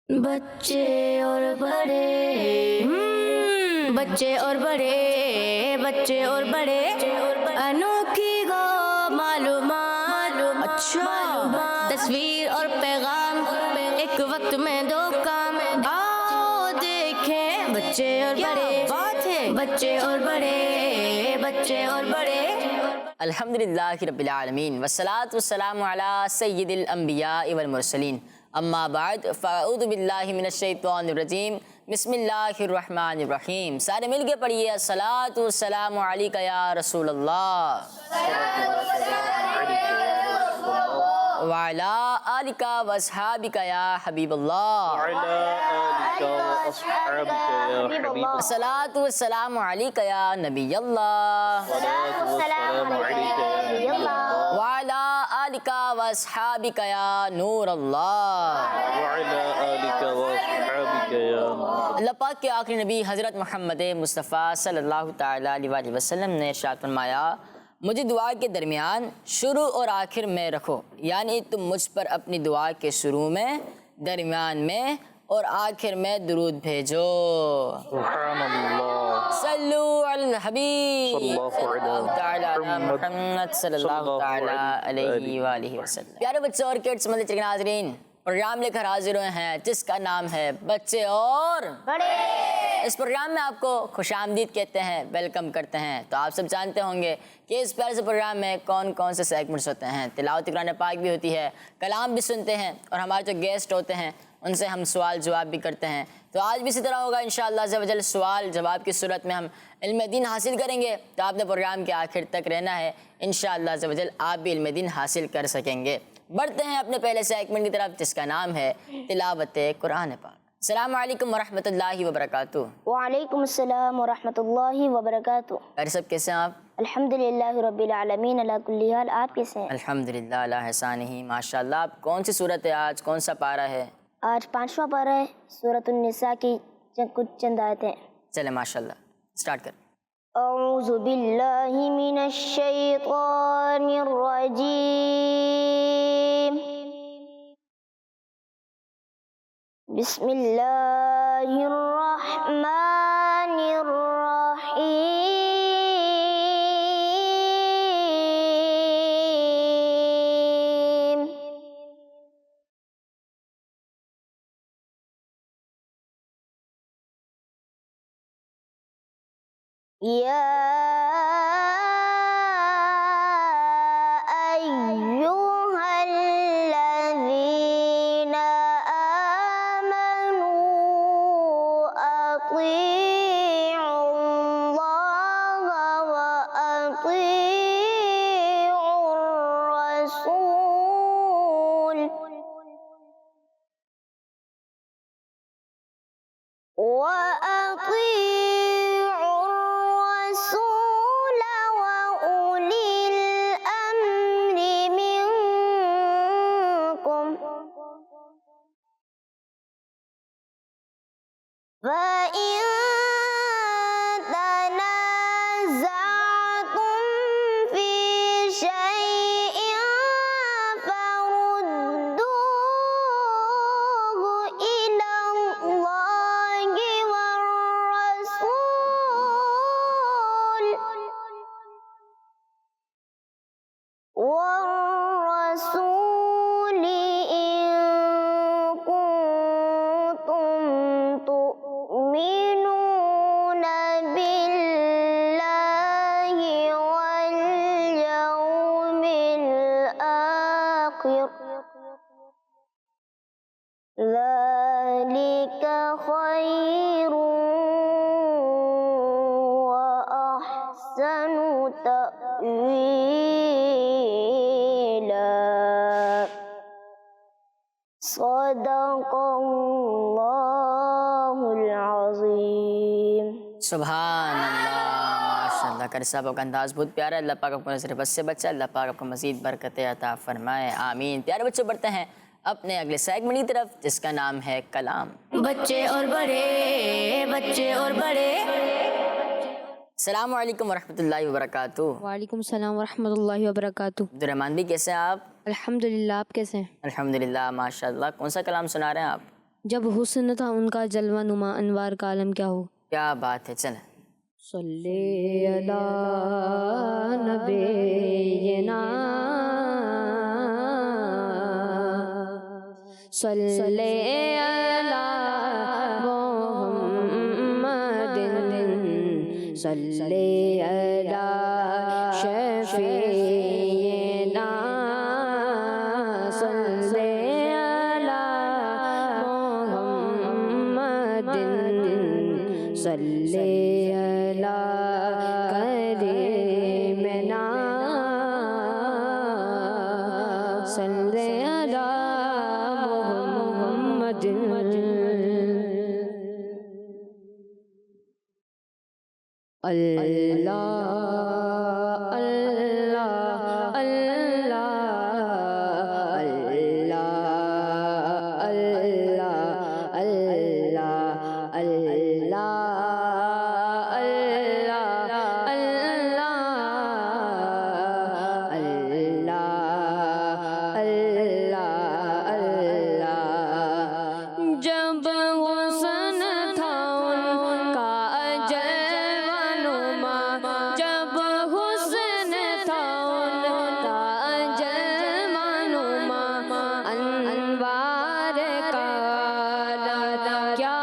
بچے اور بڑے بچے اور بڑے بچے اور بڑے انوکھی گو معلومات اچھا تصویر اور پیغام ایک وقت میں دو کام آؤ دیکھیں بچے اور بڑے بات ہے بچے اور بڑے بچے اور بڑے الحمدللہ رب العالمین والصلاة والسلام علی سید الانبیاء والمرسلین اما بعد فاعوذ باللہ من الشیطان الرجیم بسم اللہ الرحمن الرحیم۔ سارے مل کے پڑھیے الصلاۃ والسلام علیک یا رسول اللہ وعلی آلک واصحابک یا حبیب اللہ الصلاۃ والسلام علیک یا نبی اللہ وعلی آلک واصحابک یا نور اللہ۔ اللہ پاک کے آخری نبی حضرت محمد مصطفیٰ صلی اللہ تعالیٰ علیہ وسلم نے ارشاد فرمایا، مجھے دعا کے درمیان شروع اور آخر میں رکھو، یعنی تم مجھ پر اپنی دعا کے شروع میں، درمیان میں اور آخر میں درود بھیجو۔ سبحان اللہ، صلو علی الحبیب صلی اللہ تعالیٰ علی محمد صلی اللہ تعالیٰ علیہ وآلہ وسلم۔ پیارے بچوں اور کڈس مدنی چینل ناظرین، پروگرام لے کر حاضر ہوئے ہیں جس کا نام ہے بچے اور بڑے۔ اس پروگرام میں آپ کو خوش آمدید کہتے ہیں، ویلکم کرتے ہیں۔ تو آپ سب جانتے ہوں گے کہ اس پیارے سے پروگرام میں کون کون سے سیگمنٹس ہوتے ہیں۔ تلاوت قرآن پاک بھی ہوتی ہے، کلام بھی سنتے ہیں، اور ہمارے جو گیسٹ ہوتے ہیں ان سے ہم سوال جواب بھی کرتے ہیں۔ تو آج بھی اسی طرح ہوگا انشاءاللہ عز و جل، سوال جواب کی صورت میں ہم علم دین حاصل کریں گے۔ تو آپ نے پروگرام کے آخر تک رہنا ہے، انشاءاللہ عز و جل آپ بھی علم دین حاصل کر سکیں گے۔ بڑھتے ہیں اپنے پہلے سیگمنٹ کی طرف جس کا نام ہے تلاوت قرآن پاک۔ السلام علیکم ورحمۃ اللہ وبرکاتہ۔ وعلیکم السلام ورحمۃ اللہ وبرکاتہ۔ خیر سب کیسے ہیں آپ؟ الحمدللہ رب العالمین علی کل حال۔ آپ کیسے ہیں؟ الحمدللہ علی احسانہ، ماشاءاللہ۔ آپ کون سی صورت ہے آج، کون سا پارہ ہے؟ آج 5واں پارہ ہے، سورۃ النساء کی کچھ چند آیتیں۔ چلیں ماشاءاللہ اسٹارٹ کریں۔ اعوذ باللہ من الشیطان الرجیم، بسم اللہ الرحمن الرحیم۔ یا ایہا الذین آمنوا اطیعوا اللہ واطیعوا الرسول وأولي الأمر منكم، فإن تنازعتم في شيء فردوه إلى الله والرسول إن كنتم تؤمنون بالله واليوم الآخر، ذلك خير وأحسن تأويلا۔ صدق اللہ العظیم۔ سبحان اللہ، ماشاءاللہ۔ قاری صاحب کا انداز بہت پیارا ہے۔ اللہ پاک آپ کو نظر بس سے بچے، اللہ پاک آپ کو مزید برکتیں عطا فرمائے، آمین۔ پیارے بچوں، بڑھتے ہیں اپنے اگلے سیگمنٹ کی طرف جس کا نام ہے کلام۔ بچے اور بڑے بچے اور بڑے السلام علیکم ورحمۃ اللہ وبرکاتہ۔ وعلیکم السلام ورحمۃ اللہ وبرکاتہ۔ عبدالرحمن بھی کیسے ہیں آپ؟ الحمدللہ، آپ کیسے ہیں؟ الحمدللہ ماشاءاللہ۔ کون سا کلام سنا رہے ہیں آپ؟ جب حسن تھا ان کا جلوہ نما انوار کا عالم کیا ہو. کیا بات ہے، چلیں. صلی علی نبینا صلی علی محمد صلی علی شفیعنا صلی علی محمد صلی علی کریمنا صلی علی محمد. اللہ اللہ اللہ اللہ اللہ اللہ اللہ جب حسن تھا ان کا جلوہ نما، جب حسن تھا ان کا جلوہ نما انوار کا عالم کیا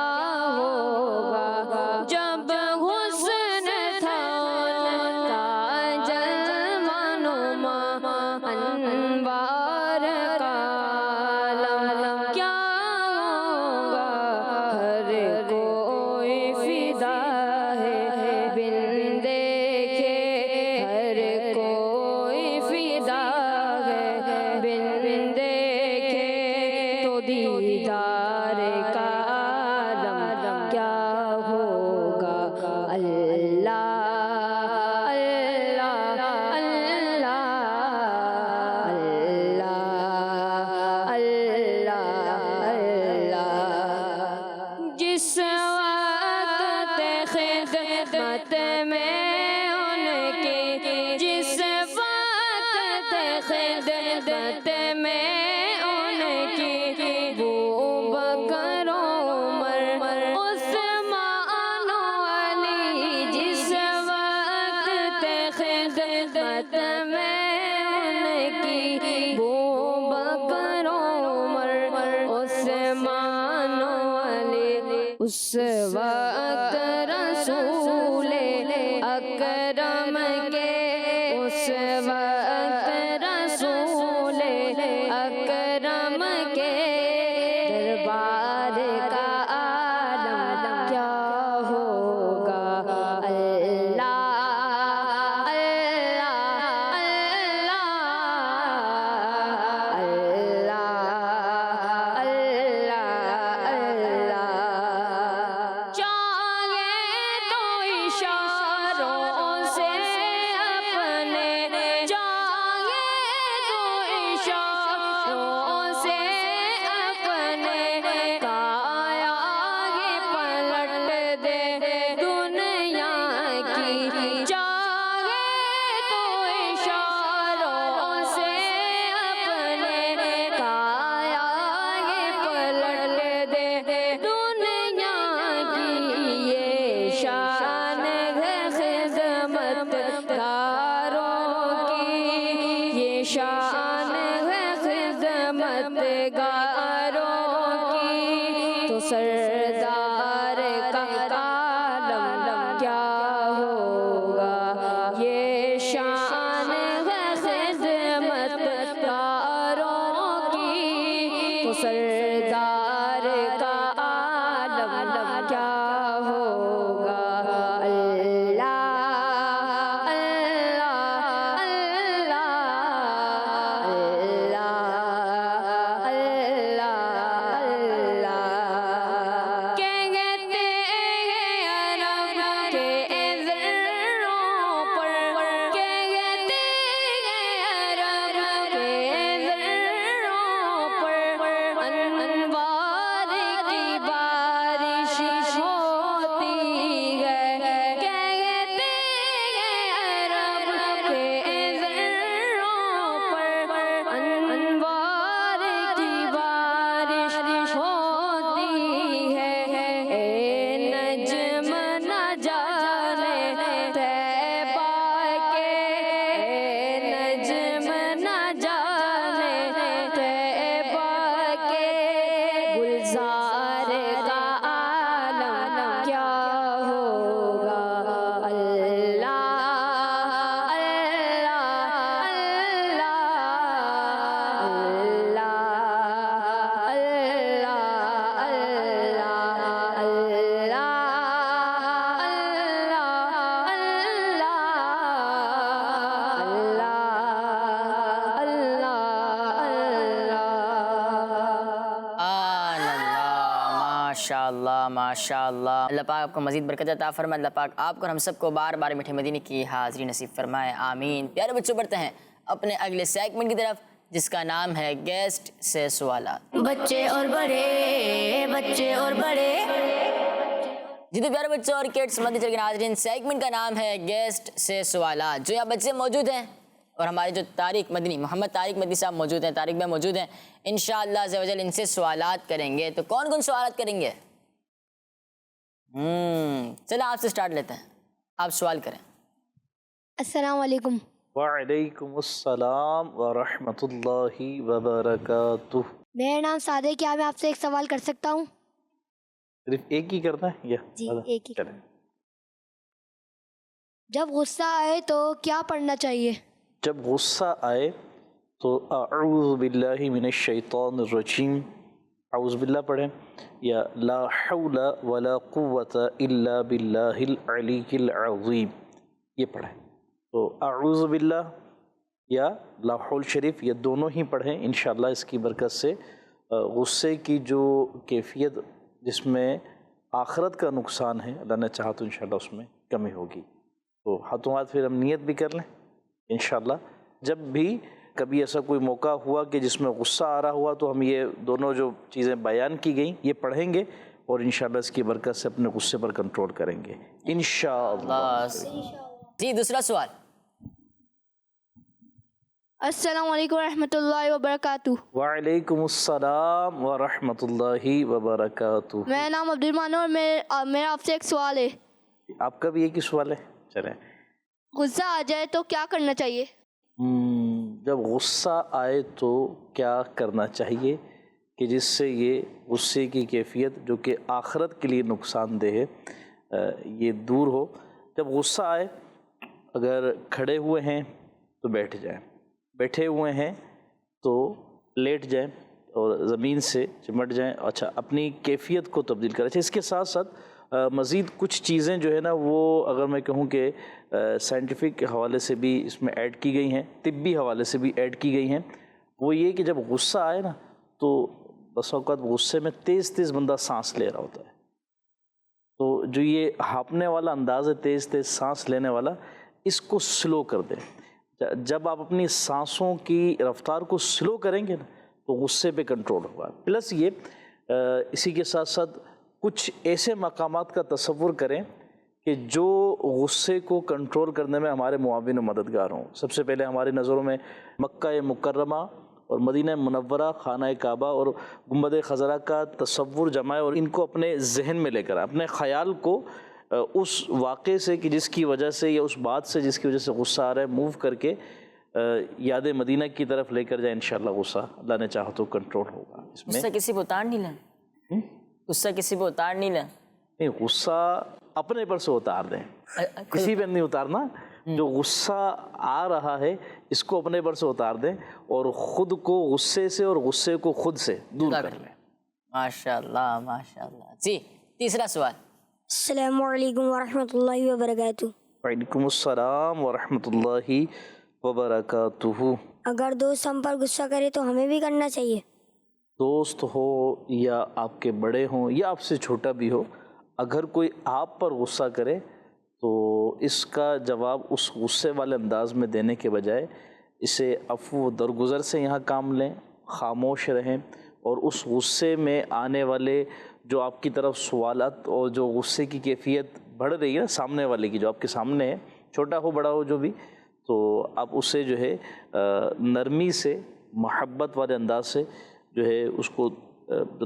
ہوگا. جب حسن تھا ان کا جلوہ نما انوار کا عالم کیا ہوگا. ہر کوئی فدا ہے بن دیکھے، ہر کوئی فدا ہے بن دیکھے، تو دیدار کا عالم کیا ہوگا. اللہ اللہ اللہ اللہ اللہ. جس وقت خدمت میں ان کی، جس وقت خدمت میں ان کی، بکر عمر عثمان و علی، جس وقت خدمت میں ان کی، بکر عمر عثمان و علی، اس وقت رسول اکرم کے، اس وقت رسول اکرم کے دربار کا عالم کیا ہوگا. اللہ اللہ اللہ اللہ اللہ. چاہے تو اشاروں سے اپنے، چاہے تو اشاروں سے اپنے کایا پلٹ دے دنیا کی. چاہے تو اشاروں سے اپنے کایا پلٹ دے دنیا کی. یہ شان ہے خدمت گاروں کی، یہ شان ہے خدمت گاروں کی. تو سردار کا عالم کیا ہوگا. یہ شان ہے خدمت گاروں کی. تو سردار کا عالم کیا ہوگا. اللہ اللہ اللہ اللہ اللہ اللہ. کہیں گے ماشاءاللہ ماشاءاللہ. اللہ پاک آپ کو مزید برکت عطا فرمائے. اللہ پاک آپ کو اور ہم سب کو بار بار میٹھے مدینے کی حاضری نصیب فرمائے. آمین. پیارے بچوں بڑھتے ہیں اپنے اگلے سیگمنٹ کی طرف جس کا نام ہے گیسٹ سے سوالات. بچے اور بڑے، بچے اور بڑے. جی تو پیارے بچوں اور کڈس مدنی چینل کے ناظرین، سیگمنٹ کا نام ہے گیسٹ سے سوالات. جو یہاں بچے موجود ہیں اور ہمارے جو طارق مدنی، محمد طارق مدنی صاحب موجود ہیں، طارق بھائی موجود ہیں، انشاءاللہ عز و جل ان سے سوالات کریں گے. تو کون کون سوالات کریں گے؟ چلیں آپ سے سٹارٹ لیتے ہیں. آپ سوال کریں. السلام علیکم. وعلیکم السلام ورحمۃ اللہ وبرکاتہ. میرا نام سعد ہے. کیا میں آپ سے ایک سوال کر سکتا ہوں؟ صرف ایک ہی کرنا ہے یا جی ایک ہی. چلیں. جب غصہ آئے تو کیا پڑھنا چاہیے؟ جب غصہ آئے تو اعوذ باللہ من الشیطان الرجیم، اعوذ باللہ پڑھیں، یا لا حول ولا قوت الا باللہ العلی العظیم، یہ پڑھیں. تو اعوذ باللہ یا لا حول شریف یہ دونوں ہی پڑھیں. انشاءاللہ اس کی برکت سے غصے کی جو کیفیت جس میں آخرت کا نقصان ہے، اللہ نے چاہا تو انشاءاللہ اس میں کمی ہوگی. تو ہاتھوں ہاتھ پھر ہم نیت بھی کر لیں انشاءاللہ. جب بھی کبھی ایسا کوئی موقع ہوا کہ جس میں غصہ آ رہا ہوا تو ہم یہ دونوں جو چیزیں بیان کی گئیں یہ پڑھیں گے اور انشاءاللہ اس کی برکت سے اپنے غصے پر کنٹرول کریں گے انشاءاللہ. جی دوسرا سوال. السلام علیکم ورحمۃ اللہ وبرکاتہ. وعلیکم السلام ورحمۃ اللہ وبرکاتہ. میرا نام عبد الرحمان ہے اور میرا آپ سے ایک سوال ہے. آپ کا بھی ایک ہی سوال ہے؟ چلیں. غصہ آ جائے تو کیا کرنا چاہیے؟ جب غصہ آئے تو کیا کرنا چاہیے کہ جس سے یہ غصے کی کیفیت جو کہ آخرت کے لیے نقصان دہ ہے یہ دور ہو. جب غصہ آئے اگر کھڑے ہوئے ہیں تو بیٹھ جائیں، بیٹھے ہوئے ہیں تو لیٹ جائیں اور زمین سے چمٹ جائیں. اچھا اپنی کیفیت کو تبدیل کریں. اچھا اس کے ساتھ ساتھ مزید کچھ چیزیں جو ہے نا وہ اگر میں کہوں کہ سائنٹیفک حوالے سے بھی اس میں ایڈ کی گئی ہیں، طبی حوالے سے بھی ایڈ کی گئی ہیں. وہ یہ کہ جب غصہ آئے نا تو بس اوقات غصے میں تیز تیز بندہ سانس لے رہا ہوتا ہے. تو جو یہ ہانپنے والا انداز ہے، تیز تیز سانس لینے والا، اس کو سلو کر دیں. جب آپ اپنی سانسوں کی رفتار کو سلو کریں گے نا تو غصے پہ کنٹرول ہوگا. پلس یہ اسی کے ساتھ ساتھ کچھ ایسے مقامات کا تصور کریں کہ جو غصے کو کنٹرول کرنے میں ہمارے معاون و مددگار ہوں. سب سے پہلے ہماری نظروں میں مکہ مکرمہ اور مدینہ منورہ، خانہ کعبہ اور گنبد خضرا کا تصور جمائے اور ان کو اپنے ذہن میں لے کر اپنے خیال کو اس واقعے سے کہ جس کی وجہ سے یا اس بات سے جس کی وجہ سے غصہ آ رہا ہے موو کر کے یاد مدینہ کی طرف لے کر جائیں. انشاءاللہ غصہ اللہ نے چاہا تو کنٹرول ہوگا. اس میں غصہ کسی پہ اتار نہیں لیں، غصہ کسی پہ اتار نہیں لیں. نہیں، غصہ اپنے پر سے اتار دیں، کسی پہ نہیں اتارنا. جو غصہ آ رہا ہے اس کو اپنے پر سے اتار دیں اور خود کو غصے سے اور غصے کو خود سے دور کر لیں. ماشاءاللہ ماشاءاللہ. جی تیسرا سوال. السلام علیکم ورحمۃ اللہ وبرکاتہ. وعلیکم السلام ورحمۃ اللہ وبرکاتہ. اگر دوست ہم پر غصہ کرے تو ہمیں بھی کرنا چاہیے؟ دوست ہو یا آپ کے بڑے ہوں یا آپ سے چھوٹا بھی ہو، اگر کوئی آپ پر غصہ کرے تو اس کا جواب اس غصے والے انداز میں دینے کے بجائے اسے عفو و درگزر سے یہاں کام لیں، خاموش رہیں اور اس غصے میں آنے والے جو آپ کی طرف سوالات اور جو غصے کی کیفیت بڑھ رہی ہے نا سامنے والے کی، جو آپ کے سامنے ہے، چھوٹا ہو بڑا ہو جو بھی، تو آپ اسے جو ہے نرمی سے، محبت والے انداز سے جو ہے اس کو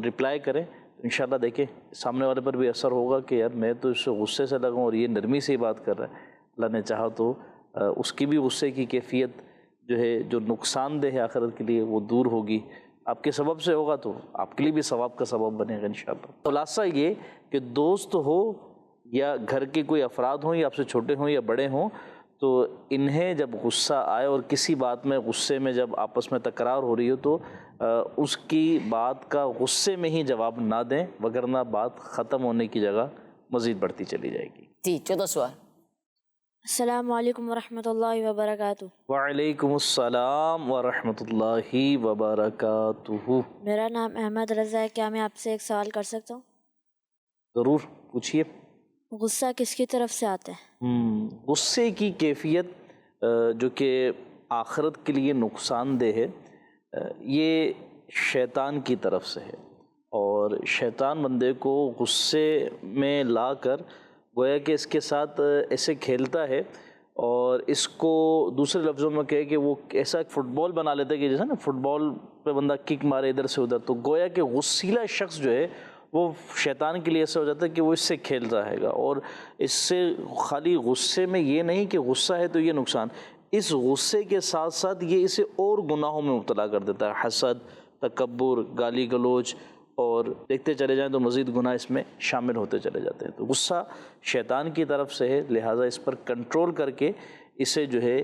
رپلائی کریں. انشاءاللہ دیکھیں سامنے والے پر بھی اثر ہوگا کہ یار میں تو اس سے غصے سے لگا ہوں اور یہ نرمی سے ہی بات کر رہا ہے. اللہ نے چاہا تو اس کی بھی غصے کی کیفیت جو ہے جو نقصان دہ ہے آخرت کے لیے وہ دور ہوگی. آپ کے سبب سے ہوگا تو آپ کے لیے بھی ثواب کا سبب بنے گا انشاءاللہ. خلاصہ یہ کہ دوست ہو یا گھر کے کوئی افراد ہوں یا آپ سے چھوٹے ہوں یا بڑے ہوں، تو انہیں جب غصہ آئے اور کسی بات میں غصے میں جب آپس میں تکرار ہو رہی ہو تو اس کی بات کا غصے میں ہی جواب نہ دیں، وگرنہ بات ختم ہونے کی جگہ مزید بڑھتی چلی جائے گی. جی چوتھا سوال. السلام علیکم ورحمۃ اللہ وبرکاتہ. وعلیکم السلام ورحمۃ اللہ وبرکاتہ. میرا نام احمد رضا ہے. کیا میں آپ سے ایک سوال کر سکتا ہوں؟ ضرور پوچھیے۔ غصہ کس کی طرف سے آتا ہے؟ غصے کی کیفیت جو کہ آخرت کے لیے نقصان دہ ہے، یہ شیطان کی طرف سے ہے، اور شیطان بندے کو غصے میں لا کر گویا کہ اس کے ساتھ ایسے کھیلتا ہے، اور اس کو دوسرے لفظوں میں کہے کہ وہ ایسا فٹ بال بنا لیتا ہے کہ جیسا نا فٹ بال پہ بندہ کک مارے ادھر سے ادھر، تو گویا کہ غصیلا شخص جو ہے وہ شیطان کے لیے ایسا ہو جاتا ہے کہ وہ اس سے کھیلتا رہے گا، اور اس سے خالی غصے میں یہ نہیں کہ غصہ ہے تو یہ نقصان، اس غصے کے ساتھ ساتھ یہ اسے اور گناہوں میں مبتلا کر دیتا ہے، حسد، تکبر، گالی گلوچ، اور دیکھتے چلے جائیں تو مزید گناہ اس میں شامل ہوتے چلے جاتے ہیں۔ تو غصہ شیطان کی طرف سے ہے، لہٰذا اس پر کنٹرول کر کے اسے جو ہے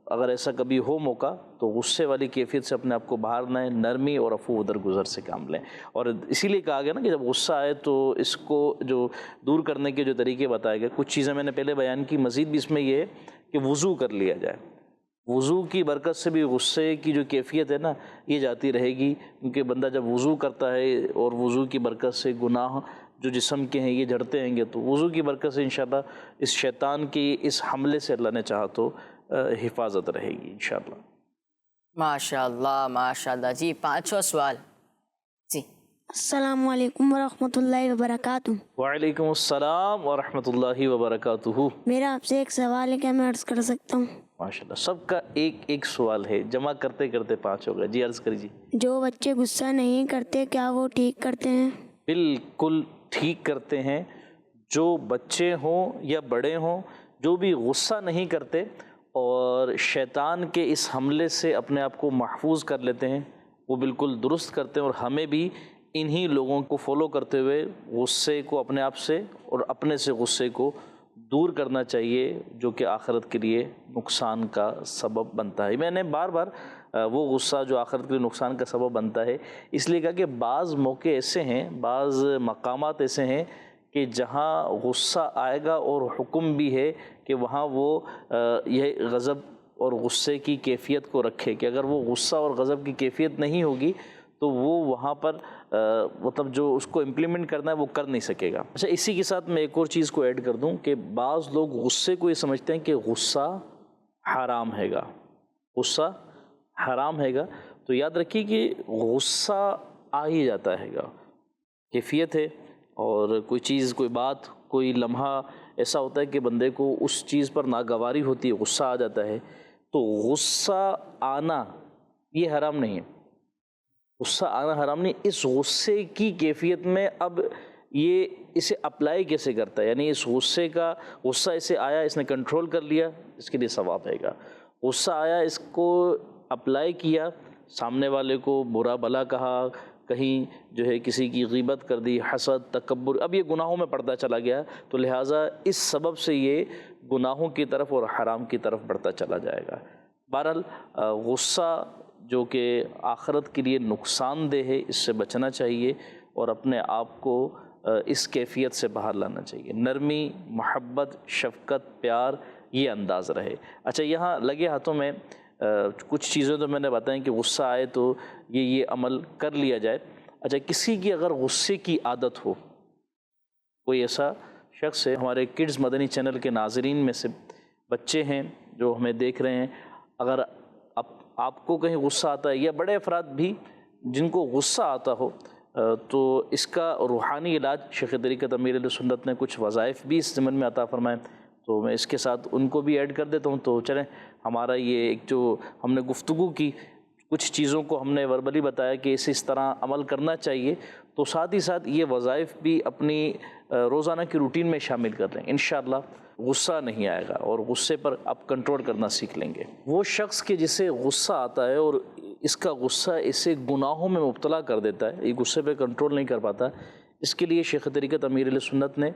اگر ایسا کبھی ہو موقع تو غصے والی کیفیت سے اپنے آپ کو باہر لائیں، نرمی اور عفو درگزر سے کام لیں، اور اسی لیے کہا گیا نا کہ جب غصہ آئے تو اس کو جو دور کرنے کے جو طریقے بتائے گئے، کچھ چیزیں میں نے پہلے بیان کی، مزید بھی اس میں یہ ہے کہ وضو کر لیا جائے، وضو کی برکت سے بھی غصے کی جو کیفیت ہے نا یہ جاتی رہے گی، کیونکہ بندہ جب وضو کرتا ہے اور وضو کی برکت سے گناہ جو جسم کے ہیں یہ جھڑتے ہیں گے، تو وضو کی برکت سے انشاءاللہ اس شیطان کی اس حملے سے اللہ نے چاہا تو حفاظت رہے گی انشاءاللہ۔ ماشاءاللہ ماشاءاللہ۔ جی 5واں سوال۔ جی السلام علیکم ورحمۃ اللہ وبرکاتہ۔ وعلیکم السلام ورحمۃ اللہ وبرکاتہ۔ میرا آپ سے ایک سوال ہے، کیا میں عرض کر سکتا ہوں؟ ماشاءاللہ، سب کا ایک سوال ہے، جمع کرتے کرتے 5 ہوگا۔ جی عرض کریجیے۔ جو بچے غصہ نہیں کرتے کیا وہ ٹھیک کرتے ہیں؟ بالکل ٹھیک کرتے ہیں، جو بچے ہوں یا بڑے ہوں جو بھی غصہ نہیں کرتے اور شیطان کے اس حملے سے اپنے آپ کو محفوظ کر لیتے ہیں، وہ بالکل درست کرتے ہیں، اور ہمیں بھی انہی لوگوں کو فالو کرتے ہوئے غصے کو اپنے آپ سے اور اپنے سے غصے کو دور کرنا چاہیے، جو کہ آخرت کے لیے نقصان کا سبب بنتا ہے۔ میں نے بار بار وہ غصہ جو آخرت کے لیے نقصان کا سبب بنتا ہے اس لیے کہا کہ بعض موقع ایسے ہیں، بعض مقامات ایسے ہیں کہ جہاں غصہ آئے گا اور حکم بھی ہے کہ وہاں وہ یہ غضب اور غصے کی کیفیت کو رکھے، کہ اگر وہ غصہ اور غضب کی کیفیت نہیں ہوگی تو وہ وہاں پر مطلب جو اس کو امپلیمنٹ کرنا ہے وہ کر نہیں سکے گا۔ اچھا، اسی کے ساتھ میں ایک اور چیز کو ایڈ کر دوں کہ بعض لوگ غصے کو یہ سمجھتے ہیں کہ غصہ حرام ہے گا، غصہ حرام ہے گا، تو یاد رکھیے کہ غصہ آ ہی جاتا ہے گا، کیفیت ہے، اور کوئی چیز، کوئی بات، کوئی لمحہ ایسا ہوتا ہے کہ بندے کو اس چیز پر ناگواری ہوتی ہے، غصہ آ جاتا ہے، تو غصہ آنا یہ حرام نہیں ہے، غصہ آنا حرام نہیں، اس غصے کی کیفیت میں اب یہ اسے اپلائی کیسے کرتا ہے، یعنی اس غصے کا غصہ اسے آیا، اس نے کنٹرول کر لیا، اس کے لیے ثواب ہے گا۔ غصہ آیا، اس کو اپلائی کیا، سامنے والے کو برا بھلا کہا، کہیں جو ہے کسی کی غیبت کر دی، حسد، تکبر، اب یہ گناہوں میں پڑتا چلا گیا، تو لہٰذا اس سبب سے یہ گناہوں کی طرف اور حرام کی طرف بڑھتا چلا جائے گا۔ بہرحال غصہ جو کہ آخرت کے لیے نقصان دہ ہے، اس سے بچنا چاہیے اور اپنے آپ کو اس کیفیت سے باہر لانا چاہیے، نرمی، محبت، شفقت، پیار، یہ انداز رہے۔ اچھا، یہاں لگے ہاتھوں میں کچھ چیزیں تو میں نے بتائیں کہ غصہ آئے تو یہ عمل کر لیا جائے۔ اچھا، کسی کی اگر غصے کی عادت ہو، کوئی ایسا شخص ہے، ہمارے کڈز مدنی چینل کے ناظرین میں سے بچے ہیں جو ہمیں دیکھ رہے ہیں، اگر آپ کو کہیں غصہ آتا ہے یا بڑے افراد بھی جن کو غصہ آتا ہو، تو اس کا روحانی علاج شیخ طریقت امیر اہل سنت نے کچھ وظائف بھی اس ضمن میں عطا فرمائے، تو میں اس کے ساتھ ان کو بھی ایڈ کر دیتا ہوں۔ تو چلیں، ہمارا یہ ایک جو ہم نے گفتگو کی، کچھ چیزوں کو ہم نے وربلی بتایا کہ اس طرح عمل کرنا چاہیے، تو ساتھ ہی ساتھ یہ وظائف بھی اپنی روزانہ کی روٹین میں شامل کر لیں، انشاءاللہ غصہ نہیں آئے گا اور غصے پر آپ کنٹرول کرنا سیکھ لیں گے۔ وہ شخص کے جسے غصہ آتا ہے اور اس کا غصہ اسے گناہوں میں مبتلا کر دیتا ہے، یہ غصے پہ کنٹرول نہیں کر پاتا، اس کے لیے شیخ طریقت امیر اہل سنت نے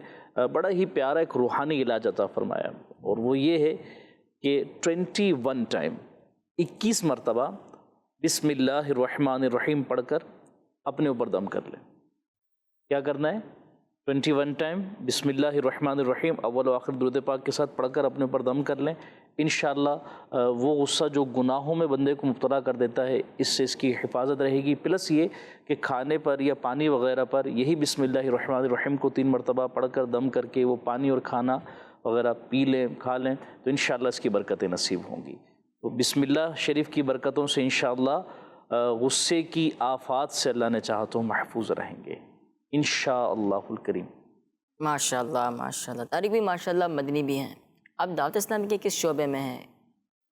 بڑا ہی پیارا ایک روحانی علاج عطا فرمایا، اور وہ یہ ہے کہ 21 ٹائم 21 مرتبہ بسم اللہ الرحمن الرحیم پڑھ کر اپنے اوپر دم کر لیں۔ کیا کرنا ہے؟ 21 ٹائم بسم اللہ الرحمن الرحیم اول و آخر درود پاک کے ساتھ پڑھ کر اپنے اوپر دم کر لیں. انشاءاللہ وہ غصہ جو گناہوں میں بندے کو مبتلا کر دیتا ہے اس سے اس کی حفاظت رہے گی. پلس یہ کہ کھانے پر یا پانی وغیرہ پر یہی بسم اللہ الرحمن الرحیم کو 3 مرتبہ پڑھ کر دم کر کے وہ پانی اور کھانا وغیرہ پی لیں کھا لیں تو انشاءاللہ اس کی برکتیں نصیب ہوں گی. تو بسم اللہ شریف کی برکتوں سے انشاءاللہ غصے کی آفات سے اللہ نے چاہا تو محفوظ رہیں گے انشاءاللہ الکریم. ماشاءاللہ ماشاءاللہ. طارق بھی ماشاءاللہ مدنی بھی ہیں. آپ دعوت اسلامی کے کس شعبے میں ہیں؟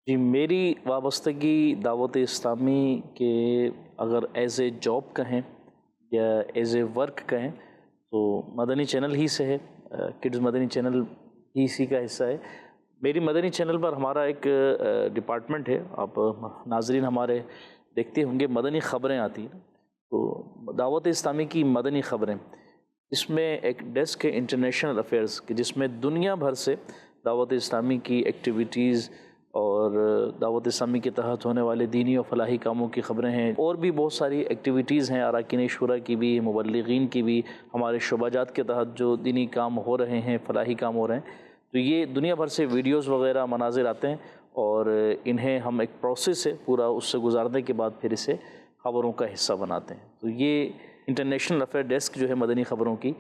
جی میری وابستگی دعوت اسلامی کے اگر ایز اے جاب کہیں یا ایز اے ورک کہیں تو مدنی چینل ہی سے ہے. کڈز مدنی چینل ہی اسی کا حصہ ہے. میری مدنی چینل پر ہمارا ایک ڈپارٹمنٹ ہے. آپ ناظرین ہمارے دیکھتے ہوں گے مدنی خبریں آتی ہیں تو دعوت اسلامی کی مدنی خبریں اس میں ایک ڈیسک ہے انٹرنیشنل افیئرز کی جس میں دنیا بھر سے دعوت اسلامی کی ایکٹیویٹیز اور دعوت اسلامی کے تحت ہونے والے دینی و فلاحی کاموں کی خبریں ہیں. اور بھی بہت ساری ایکٹیویٹیز ہیں اراکین شورا کی بھی مبلغین کی بھی ہمارے شعبہ جات کے تحت جو دینی کام ہو رہے ہیں فلاحی کام ہو رہے ہیں تو یہ دنیا بھر سے ویڈیوز وغیرہ مناظر آتے ہیں اور انہیں ہم ایک پروسیس ہے پورا اس سے گزارنے کے بعد پھر اسے خبروں کا حصہ بناتے ہیں. تو یہ انٹرنیشنل افیئر ڈیسک جو ہے مدنی خبروں کی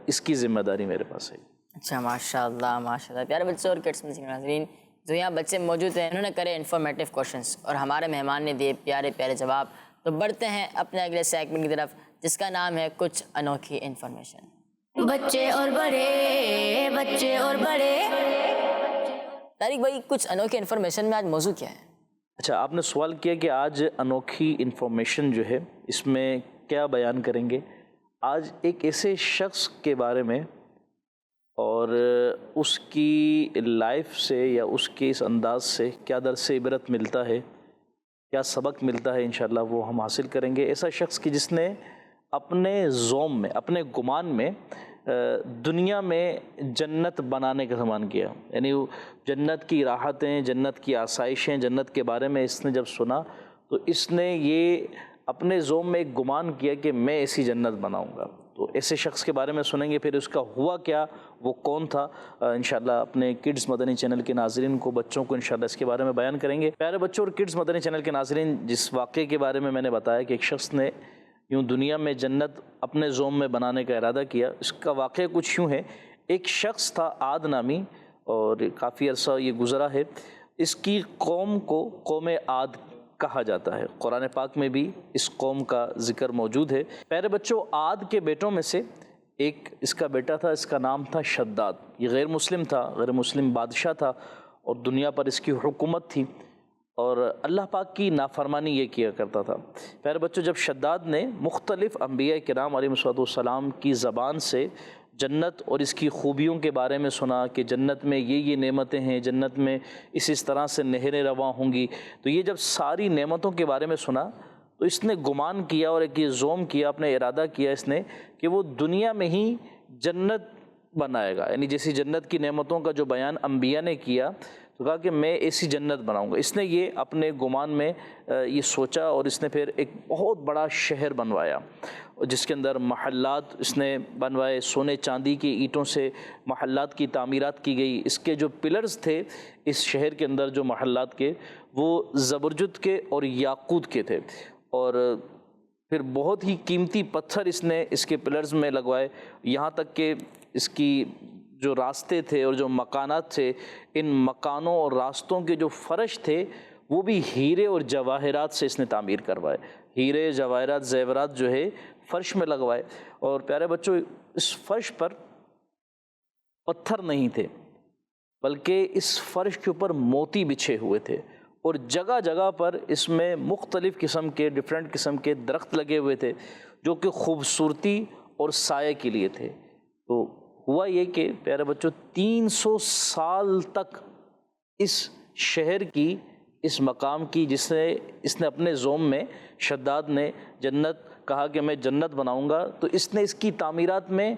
اس کی ذمہ داری میرے پاس ہے. اچھا ماشاءاللہ ماشاءاللہ. پیارے بچوں اور کڈس کے ناظرین جو یہاں بچے موجود ہیں انہوں نے کرے انفارمیٹیو کوشچنس اور ہمارے مہمان نے دیے پیارے پیارے جواب. تو بڑھتے ہیں اپنے اگلے سیگمنٹ کی طرف جس کا نام ہے کچھ انوکھی انفارمیشن. بچے اور بڑے بچے اور بڑے. طارق بھائی کچھ انوکھی انفارمیشن میں آج موضوع کیا ہے؟ اچھا آپ نے سوال کیا کہ آج انوکھی انفارمیشن جو ہے اس میں کیا بیان کریں گے. آج ایک ایسے شخص کے بارے میں اور اس کی لائف سے یا اس کے اس انداز سے کیا درس عبرت ملتا ہے کیا سبق ملتا ہے انشاءاللہ وہ ہم حاصل کریں گے. ایسا شخص کی جس نے اپنے زوم میں اپنے گمان میں دنیا میں جنت بنانے کا گمان کیا. یعنی جنت کی راحتیں جنت کی آسائشیں جنت کے بارے میں اس نے جب سنا تو اس نے یہ اپنے زوم میں ایک گمان کیا کہ میں ایسی جنت بناؤں گا. تو ایسے شخص کے بارے میں سنیں گے پھر اس کا ہوا کیا وہ کون تھا انشاءاللہ اپنے کڈز مدنی چینل کے ناظرین کو بچوں کو انشاءاللہ اس کے بارے میں بیان کریں گے. پیارے بچوں اور کڈز مدنی چینل کے ناظرین جس واقعے کے بارے میں نے بتایا کہ ایک شخص نے یوں دنیا میں جنت اپنے زوم میں بنانے کا ارادہ کیا. اس کا واقعہ کچھ یوں ہے. ایک شخص تھا عاد نامی اور کافی عرصہ یہ گزرا ہے. اس کی قوم کو قوم عاد کہا جاتا ہے. قرآن پاک میں بھی اس قوم کا ذکر موجود ہے. پیارے بچوں عاد کے بیٹوں میں سے ایک اس کا بیٹا تھا. اس کا نام تھا شداد. یہ غیر مسلم تھا غیر مسلم بادشاہ تھا اور دنیا پر اس کی حکومت تھی اور اللہ پاک کی نافرمانی یہ کیا کرتا تھا. پیارے بچوں جب شداد نے مختلف انبیاء کرام علیہ السلام کی زبان سے جنت اور اس کی خوبیوں کے بارے میں سنا کہ جنت میں یہ نعمتیں ہیں جنت میں اس طرح سے نہریں رواں ہوں گی تو یہ جب ساری نعمتوں کے بارے میں سنا تو اس نے گمان کیا اور ایک یہ زوم کیا اپنے ارادہ کیا اس نے کہ وہ دنیا میں ہی جنت بنائے گا. یعنی جیسی جنت کی نعمتوں کا جو بیان انبیاء نے کیا تو کہا کہ میں ایسی جنت بناؤں گا. اس نے یہ اپنے گمان میں یہ سوچا اور اس نے پھر ایک بہت بڑا شہر بنوایا جس کے اندر محلات اس نے بنوائے. سونے چاندی کی اینٹوں سے محلات کی تعمیرات کی گئی. اس کے جو پلرز تھے اس شہر کے اندر جو محلات کے وہ زبرجد کے اور یاقوت کے تھے اور پھر بہت ہی قیمتی پتھر اس نے اس کے پلرز میں لگوائے. یہاں تک کہ اس کی جو راستے تھے اور جو مکانات تھے ان مکانوں اور راستوں کے جو فرش تھے وہ بھی ہیرے اور جواہرات سے اس نے تعمیر کروائے. ہیرے جواہرات زیورات جو ہے فرش میں لگوائے. اور پیارے بچوں اس فرش پر پتھر نہیں تھے بلکہ اس فرش کے اوپر موتی بچھے ہوئے تھے اور جگہ جگہ پر اس میں مختلف قسم کے ڈیفرنٹ قسم کے درخت لگے ہوئے تھے جو کہ خوبصورتی اور سائے کے لیے تھے. تو ہوا یہ کہ پیارے بچوں 300 سال تک اس شہر کی اس مقام کی جس نے اس نے اپنے زوم میں شداد نے جنت کہا کہ میں جنت بناؤں گا تو اس نے اس کی تعمیرات میں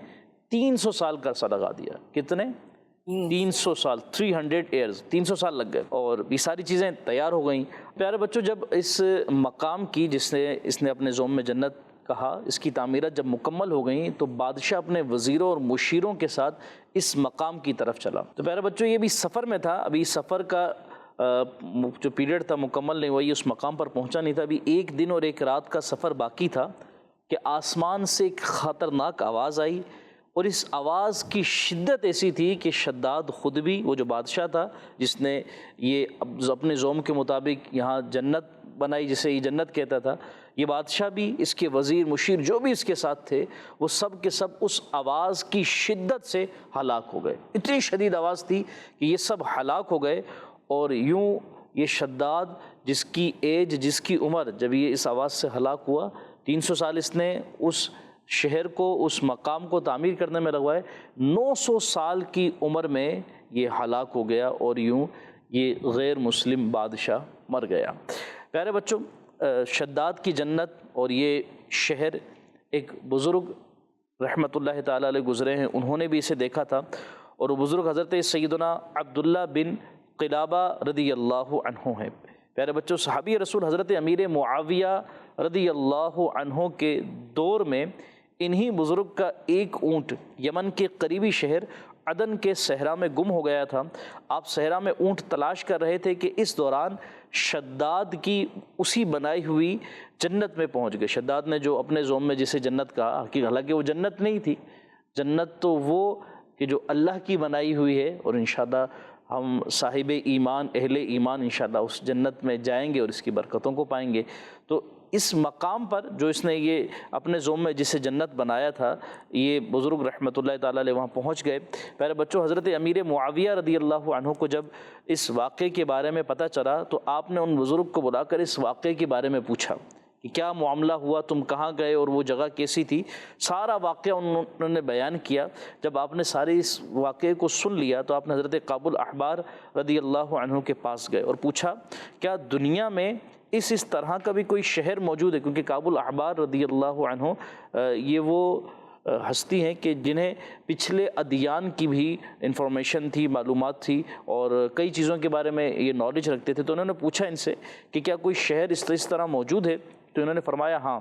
300 سال کا عرصہ لگا دیا. کتنے 300 سال 300 ایئرز 300 سال لگ گئے اور یہ ساری چیزیں تیار ہو گئیں. پیارے بچوں جب اس مقام کی جس نے اس نے اپنے زوم میں جنت کہا اس کی تعمیرات جب مکمل ہو گئیں تو بادشاہ اپنے وزیروں اور مشیروں کے ساتھ اس مقام کی طرف چلا۔ تو پیارے بچوں یہ بھی سفر میں تھا، ابھی سفر کا جو پیریڈ تھا مکمل نہیں ہوا، یہ اس مقام پر پہنچا نہیں تھا، ابھی 1 دن اور 1 رات کا سفر باقی تھا کہ آسمان سے ایک خطرناک آواز آئی، اور اس آواز کی شدت ایسی تھی کہ شداد خود بھی، وہ جو بادشاہ تھا جس نے یہ اپنے ذوم کے مطابق یہاں جنت بنائی جسے یہ جنت کہتا تھا، یہ بادشاہ بھی، اس کے وزیر مشیر جو بھی اس کے ساتھ تھے، وہ سب کے سب اس آواز کی شدت سے ہلاک ہو گئے۔ اتنی شدید آواز تھی کہ یہ سب ہلاک ہو گئے، اور یوں یہ شداد جس کی ایج، جس کی عمر، جب یہ اس آواز سے ہلاک ہوا، 300 سال اس نے اس شہر کو، اس مقام کو تعمیر کرنے میں لگوائے، 900 سال کی عمر میں یہ ہلاک ہو گیا، اور یوں یہ غیر مسلم بادشاہ مر گیا۔ پیارے بچوں، شداد کی جنت اور یہ شہر، ایک بزرگ رحمۃ اللہ تعالی علیہ گزرے ہیں، انہوں نے بھی اسے دیکھا تھا، اور وہ بزرگ حضرت سیدنا عبداللہ بن قلابہ رضی اللہ عنہ ہیں۔ پیارے بچوں، صحابی رسول حضرت امیر معاویہ رضی اللہ عنہ کے دور میں انہی بزرگ کا ایک اونٹ یمن کے قریبی شہر عدن کے صحرا میں گم ہو گیا تھا۔ آپ صحرا میں اونٹ تلاش کر رہے تھے کہ اس دوران شداد کی اسی بنائی ہوئی جنت میں پہنچ گئے۔ شداد نے جو اپنے ذوم میں جسے جنت کہا، حالانکہ وہ جنت نہیں تھی، جنت تو وہ کہ جو اللہ کی بنائی ہوئی ہے، اور انشاءاللہ ہم صاحب ایمان، اہل ایمان انشاءاللہ اس جنت میں جائیں گے اور اس کی برکتوں کو پائیں گے۔ تو اس مقام پر جو اس نے یہ اپنے ذوم میں جسے جنت بنایا تھا، یہ بزرگ رحمۃ اللہ تعالیٰ علیہ وہاں پہنچ گئے۔ پیارے بچوں، حضرت امیر معاویہ رضی اللہ عنہ کو جب اس واقعے کے بارے میں پتہ چلا تو آپ نے ان بزرگ کو بلا کر اس واقعے کے بارے میں پوچھا کہ کیا معاملہ ہوا، تم کہاں گئے اور وہ جگہ کیسی تھی۔ سارا واقعہ انہوں نے بیان کیا۔ جب آپ نے سارے اس واقعے کو سن لیا تو آپ نے حضرت کعب الاحبار رضی اللہ عنہ کے پاس گئے اور پوچھا کیا دنیا میں اس طرح کا بھی کوئی شہر موجود ہے، کیونکہ کعب الاحبار رضی اللہ عنہ یہ وہ ہستی ہیں کہ جنہیں پچھلے ادیان کی بھی انفارمیشن تھی، معلومات تھی، اور کئی چیزوں کے بارے میں یہ نالج رکھتے تھے۔ تو انہوں نے پوچھا ان سے کہ کیا کوئی شہر اس طرح موجود ہے، تو انہوں نے فرمایا ہاں۔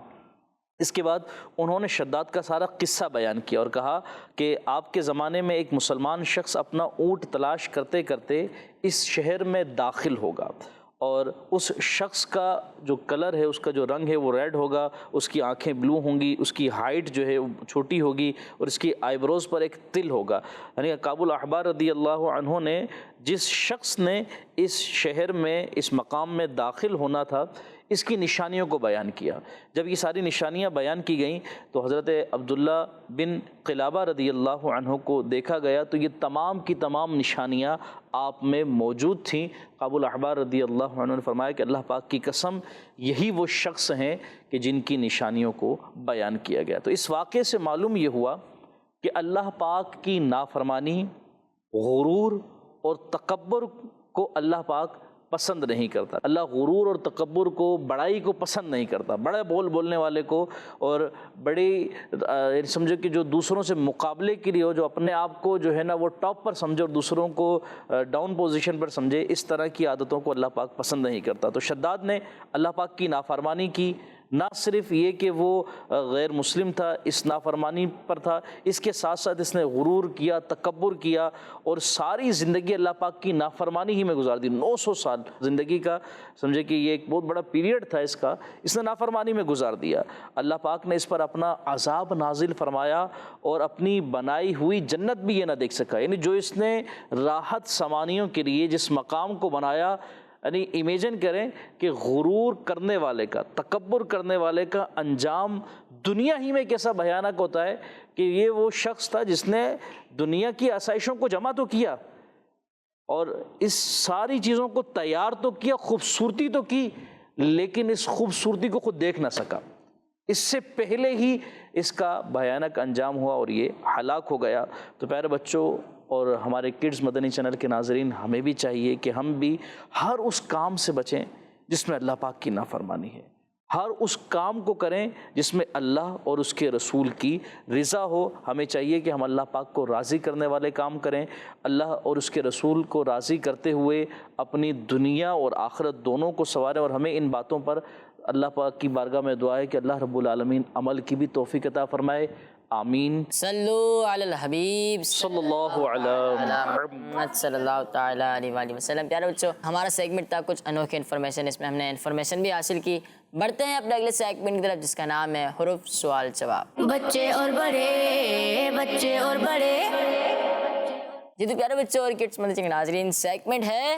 اس کے بعد انہوں نے شداد کا سارا قصہ بیان کیا اور کہا کہ آپ کے زمانے میں ایک مسلمان شخص اپنا اونٹ تلاش کرتے کرتے اس شہر میں داخل ہوگا، اور اس شخص کا جو کلر ہے، اس کا جو رنگ ہے وہ ریڈ ہوگا، اس کی آنکھیں بلو ہوں گی، اس کی ہائٹ جو ہے وہ چھوٹی ہوگی، اور اس کی آئی بروز پر ایک تل ہوگا۔ یعنی کعب الاحبار رضی اللہ عنہ نے جس شخص نے اس شہر میں، اس مقام میں داخل ہونا تھا، اس کی نشانیوں کو بیان کیا۔ جب یہ ساری نشانیاں بیان کی گئیں تو حضرت عبداللہ بن قلابہ رضی اللہ عنہ کو دیکھا گیا تو یہ تمام کی تمام نشانیاں آپ میں موجود تھیں۔ کعب الاحبار رضی اللہ عنہ نے فرمایا کہ اللہ پاک کی قسم یہی وہ شخص ہیں کہ جن کی نشانیوں کو بیان کیا گیا۔ تو اس واقعے سے معلوم یہ ہوا کہ اللہ پاک کی نافرمانی، غرور اور تکبر کو اللہ پاک پسند نہیں کرتا۔ اللہ غرور اور تکبر کو، بڑائی کو پسند نہیں کرتا۔ بڑے بول بولنے والے کو، اور بڑی سمجھو کہ جو دوسروں سے مقابلے کے لیے ہو، جو اپنے آپ کو جو ہے نا وہ ٹاپ پر سمجھے اور دوسروں کو ڈاؤن پوزیشن پر سمجھے، اس طرح کی عادتوں کو اللہ پاک پسند نہیں کرتا۔ تو شداد نے اللہ پاک کی نافرمانی کی، نہ صرف یہ کہ وہ غیر مسلم تھا، اس نافرمانی پر تھا، اس کے ساتھ ساتھ اس نے غرور کیا، تکبر کیا، اور ساری زندگی اللہ پاک کی نافرمانی ہی میں گزار دی۔ 900 سال زندگی کا سمجھے کہ یہ ایک بہت بڑا پیریڈ تھا اس نے نافرمانی میں گزار دیا۔ اللہ پاک نے اس پر اپنا عذاب نازل فرمایا، اور اپنی بنائی ہوئی جنت بھی یہ نہ دیکھ سکا۔ یعنی جو اس نے راحت سمانیوں کے لیے جس مقام کو بنایا، یعنی امیجن کریں کہ غرور کرنے والے کا، تکبر کرنے والے کا انجام دنیا ہی میں کیسا بھیانک ہوتا ہے کہ یہ وہ شخص تھا جس نے دنیا کی آسائشوں کو جمع تو کیا، اور اس ساری چیزوں کو تیار تو کیا، خوبصورتی تو کی، لیکن اس خوبصورتی کو خود دیکھ نہ سکا۔ اس سے پہلے ہی اس کا بھیانک انجام ہوا اور یہ ہلاک ہو گیا۔ تو پیارے بچوں اور ہمارے کڈز مدنی چینل کے ناظرین، ہمیں بھی چاہیے کہ ہم بھی ہر اس کام سے بچیں جس میں اللہ پاک کی نافرمانی ہے، ہر اس کام کو کریں جس میں اللہ اور اس کے رسول کی رضا ہو۔ ہمیں چاہیے کہ ہم اللہ پاک کو راضی کرنے والے کام کریں، اللہ اور اس کے رسول کو راضی کرتے ہوئے اپنی دنیا اور آخرت دونوں کو سنواریں، اور ہمیں ان باتوں پر اللہ پاک کی بارگاہ میں دعا ہے کہ اللہ رب العالمین عمل کی بھی توفیق عطا فرمائے، آمین۔ صلو علی الحبیب صلی اللہ علیہ محمد صلی اللہ تعالیٰ علیہ وآلہ وسلم۔ پیارے بچوں، ہمارا سیگمنٹ تھا کچھ انوکھی انفارمیشن، اس میں ہم نے انفارمیشن بھی حاصل کی۔ بڑھتے ہیں اپنے اگلے سیگمنٹ کی طرف جس کا نام ہے حروف سوال جواب۔ بچے اور بڑے جی تو پیارے بچوں اور کڈس مدرسے کے ناظرین، سیگمنٹ ہے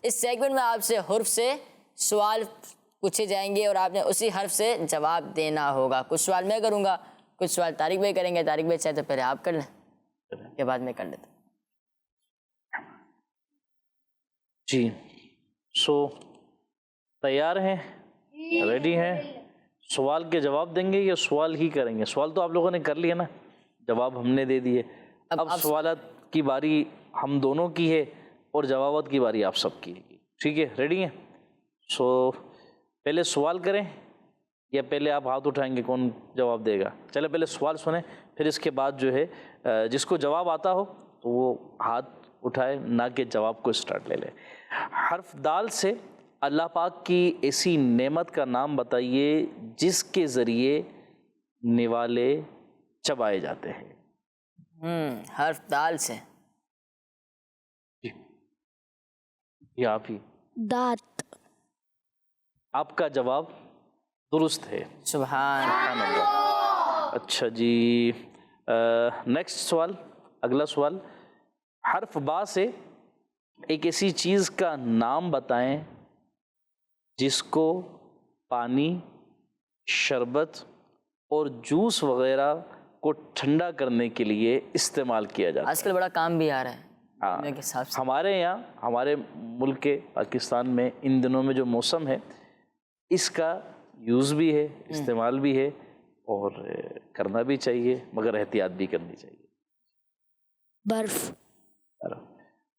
اس سیگمنٹ میں آپ سے حرف سے سوال پوچھے جائیں گے اور آپ نے اسی حرف سے جواب دینا ہوگا۔ کچھ سوال میں کروں گا، کچھ سوال طارق بھائی کریں گے۔ طارق بھائی چاہے تو پہلے آپ کر لیں، کے بعد میں کر لیتا ہوں۔ جی تیار ہیں، ریڈی ہیں؟ سوال کے جواب دیں گے یا سوال ہی کریں گے؟ سوال تو آپ لوگوں نے کر لیا نا، جواب ہم نے دے دیے، اب سوالات کی باری ہم دونوں کی ہے اور جوابات کی باری آپ سب کی ہے، ٹھیک ہے؟ ریڈی ہیں؟ پہلے سوال کریں یا پہلے آپ ہاتھ اٹھائیں گے کون جواب دے گا؟ چلے پہلے سوال سنیں، پھر اس کے بعد جو ہے جس کو جواب آتا ہو تو وہ ہاتھ اٹھائے، نہ کہ جواب کو اسٹارٹ لے لے۔ حرف دال سے اللہ پاک کی ایسی نعمت کا نام بتائیے جس کے ذریعے نوالے چبائے جاتے ہیں۔ حرف دال سے یہ آپ ہی، دانت۔ آپ کا جواب درست ہے، سبحان اللہ۔ اچھا جی، نیکسٹ سوال، اگلا سوال۔ حرف با سے ایک ایسی چیز کا نام بتائیں جس کو پانی، شربت اور جوس وغیرہ کو ٹھنڈا کرنے کے لیے استعمال کیا جاتا ہے۔ آج کل بڑا کام بھی آ رہا ہے ہاں، کے حساب سے۔ ہمارے یہاں، ہمارے ملک کے پاکستان میں ان دنوں میں جو موسم ہے اس کا یوز بھی ہے، استعمال بھی ہے اور کرنا بھی چاہیے، مگر احتیاط بھی کرنی چاہیے۔ برف۔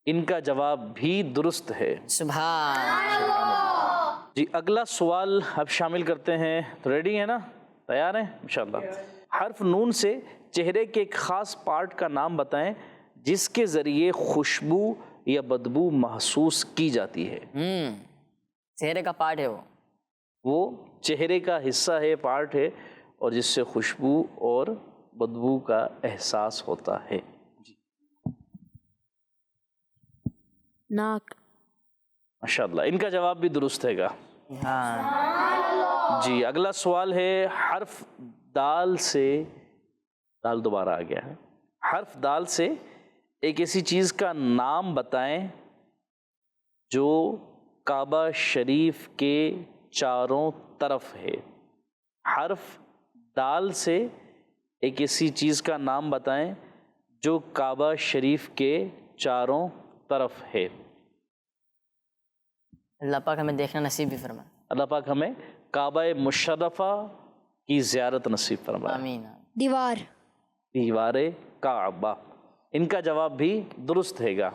ان کا جواب بھی درست ہے، سبحان۔ جی اگلا سوال اب شامل کرتے ہیں، ریڈی ہیں نا؟ تیار ہیں انشاءاللہ؟ حرف نون سے چہرے کے ایک خاص پارٹ کا نام بتائیں جس کے ذریعے خوشبو یا بدبو محسوس کی جاتی ہے۔ چہرے کا پارٹ ہے وہ چہرے کا حصہ ہے، پارٹ ہے، اور جس سے خوشبو اور بدبو کا احساس ہوتا ہے۔ جی ناک۔ ماشاءاللہ، ان کا جواب بھی درست ہے گا۔ جی اگلا سوال ہے، حرف دال سے، دال دوبارہ آ گیا ہے، حرف دال سے ایک ایسی چیز کا نام بتائیں جو کعبہ شریف کے چاروں طرف ہے۔ حرف دال سے ایک ایسی چیز کا نام بتائیں جو کعبہ شریف کے چاروں طرف ہے۔ اللہ پاک ہمیں دیکھنا نصیب بھی فرمائے۔ اللہ پاک ہمیں کعبہ مشرفہ کی زیارت نصیب فرمائے۔ آمین۔ دیوار۔ دیوار کعبہ، ان کا جواب بھی درست ہے گا۔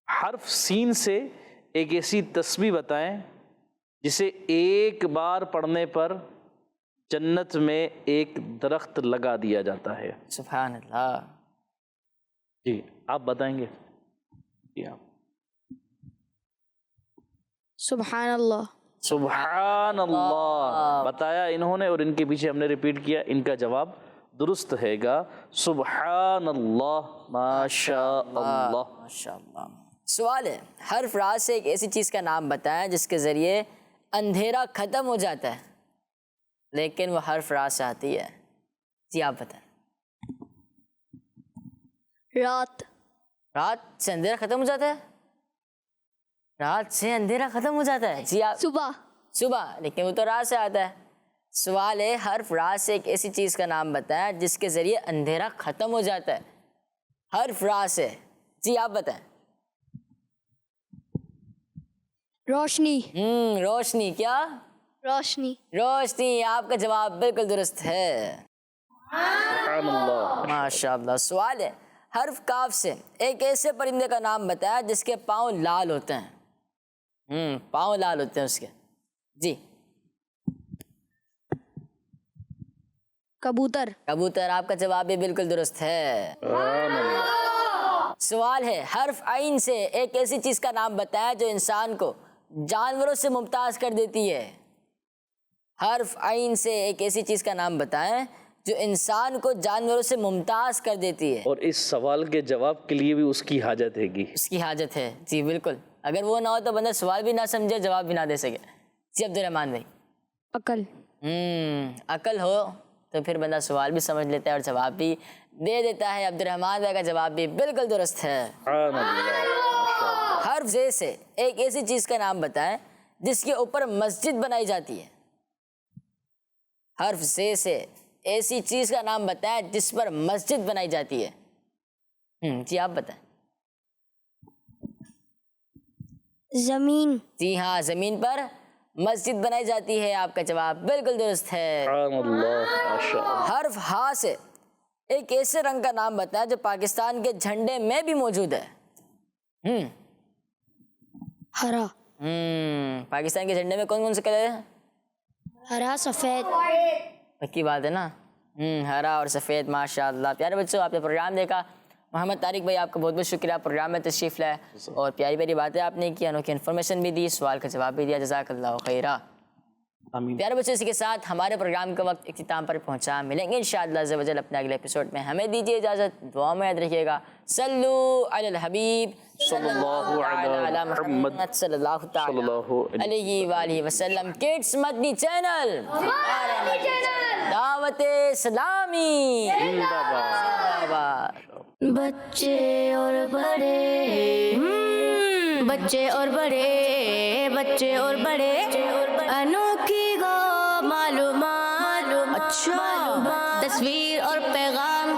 حرف سین سے ایک ایسی تسبیح بتائیں جسے ایک بار پڑھنے پر جنت میں ایک درخت لگا دیا جاتا ہے۔ سبحان اللہ۔ جی آپ بتائیں گے؟ جی آپ۔ سبحان اللہ۔ سبحان اللہ بتایا انہوں نے، اور ان کے پیچھے ہم نے ریپیٹ کیا، ان کا جواب درست ہے گا۔ سبحان اللہ، ماشاء اللہ۔ ماشاء اللہ۔ سوال ہے، حرف را سے ایک ایسی چیز کا نام بتائیں جس کے ذریعے اندھیرا ختم ہو جاتا ہے لیکن وہ حرف را سے آتی ہے۔ جی آپ بتائیں۔ رات۔ رات سے اندھیرا ختم ہو جاتا ہے؟ رات سے اندھیرا ختم ہو جاتا ہے؟ جی آپ۔ صبح۔ صبح، لیکن وہ تو رات سے آتا ہے۔ سوال ہے، حرف را سے ایک ایسی چیز کا نام بتائیں جس کے ذریعے اندھیرا ختم ہو جاتا ہے۔ حرف را سے، جی آپ بتائیں۔ روشنی۔ روشنی۔ کیا؟ روشنی۔ روشنی، آپ کا جواب بالکل درست ہے۔ سبحان اللہ۔ ماشاء اللہ۔ سوال ہے، حرف کاف سے ایک ایسے پرندے کا نام بتایا جس کے پاؤں لال ہوتے ہیں۔ پاؤں لال ہوتے ہیں اس کے۔ جی۔ کبوتر۔ کبوتر، آپ کا جواب بھی بالکل درست ہے۔ سوال ہے، حرف عین سے ایک ایسی چیز کا نام بتائیں جو انسان کو جانوروں سے ممتاز کر دیتی ہے۔ حرف عین سے ایک ایسی چیز کا نام بتائیں جو انسان کو جانوروں سے ممتاز کر دیتی ہے۔ اور اس سوال کے جواب کے لیے بھی اس کی حاجت ہے گی، اس کی حاجت ہے، جی بالکل۔ اگر وہ نہ ہو تو بندہ سوال بھی نہ سمجھے، جواب بھی نہ دے سکے۔ جی عبد الرحمن بھائی۔ عقل۔ عقل ہو تو پھر بندہ سوال بھی سمجھ لیتا ہے اور جواب بھی دے دیتا ہے۔ عبد الرحمن بھائی کا جواب بھی بالکل درست ہے۔ سبحان اللہ۔ حرف زے سے ایک ایسی چیز کا نام بتائیں جس کے اوپر مسجد بنائی جاتی ہے۔ حرف زے سے ایسی چیز کا نام بتائیں جس پر مسجد بنائی جاتی ہے۔ جی آپ بتائیں۔ زمین۔ جی ہاں، زمین پر مسجد بنائی جاتی ہے، آپ کا جواب بالکل درست ہے۔ سبحان اللہ، ماشاء اللہ۔ حرف ہا سے ایک ایسے رنگ کا نام بتائیں جو پاکستان کے جھنڈے میں بھی موجود ہے۔ ہرا۔ پاکستان کے جھنڈے میں کون کون سے کلر ہیں؟ ہرا، سفید۔ پکی بات ہے نا، ہرا اور سفید، ماشاء اللہ۔ پیارے بچوں، آپ نے پروگرام دیکھا۔ محمد طارق بھائی آپ کا بہت بہت شکریہ، پروگرام میں تشریف لائے اور پیاری پیاری باتیں آپ نے کی، انوکھی انفارمیشن بھی دی، سوال کا جواب بھی دیا، جزاک اللہ خیرہ۔ آمین۔ پیارے بچوں، اسی کے ساتھ ہمارے پروگرام کا وقت اختتام پر پہنچا۔ ملیں گے انشاءاللہ عز و جل اپنے اگلے ایپیسوڈ میں۔ ہمیں دیجیے اجازت، دعا میں یاد رکھیے گا۔ صلو علی الحبیب صلی اللہ علی محمد صلی اللہ علیہ وآلہ وسلم۔ کڈس مدنی چینل، دعوت اسلامی زندہ باد۔ بچے اور بڑے، بچے اور بڑے، بچے اور بڑے، انوکھی گو معلومات، اچھا تصویر اور پیغام،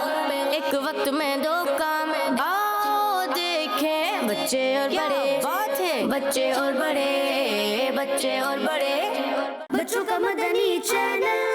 ایک وقت میں دو کام، آؤ دیکھیں بچے اور بڑے، بات ہے بچے اور بڑے، بچے اور بڑے، بچوں کا مدنی چینل۔